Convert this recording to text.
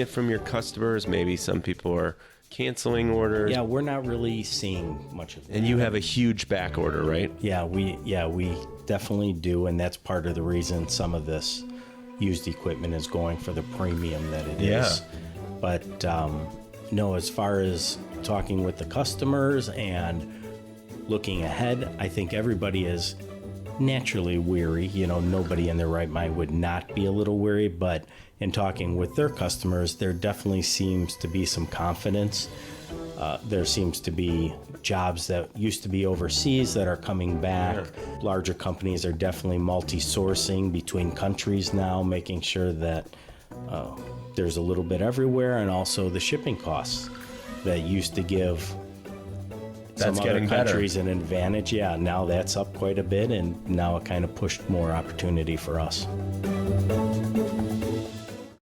it from your customers? Maybe some people are canceling orders. Yeah, we're not really seeing much of that. And you have a huge back order, right? Yeah, we definitely do, and that's part of the reason some of this used equipment is going for the premium that it is. But no, as far as talking with the customers and looking ahead, I think everybody is naturally weary. You know, nobody in their right mind would not be a little weary, but in talking with their customers, there definitely seems to be some confidence. There seems to be jobs that used to be overseas that are coming back. Yeah. Larger companies are definitely multi-sourcing between countries now, making sure that there's a little bit everywhere, and also the shipping costs that used to give some other countries an advantage. Yeah, now that's up quite a bit, and now it kind of pushed more opportunity for us.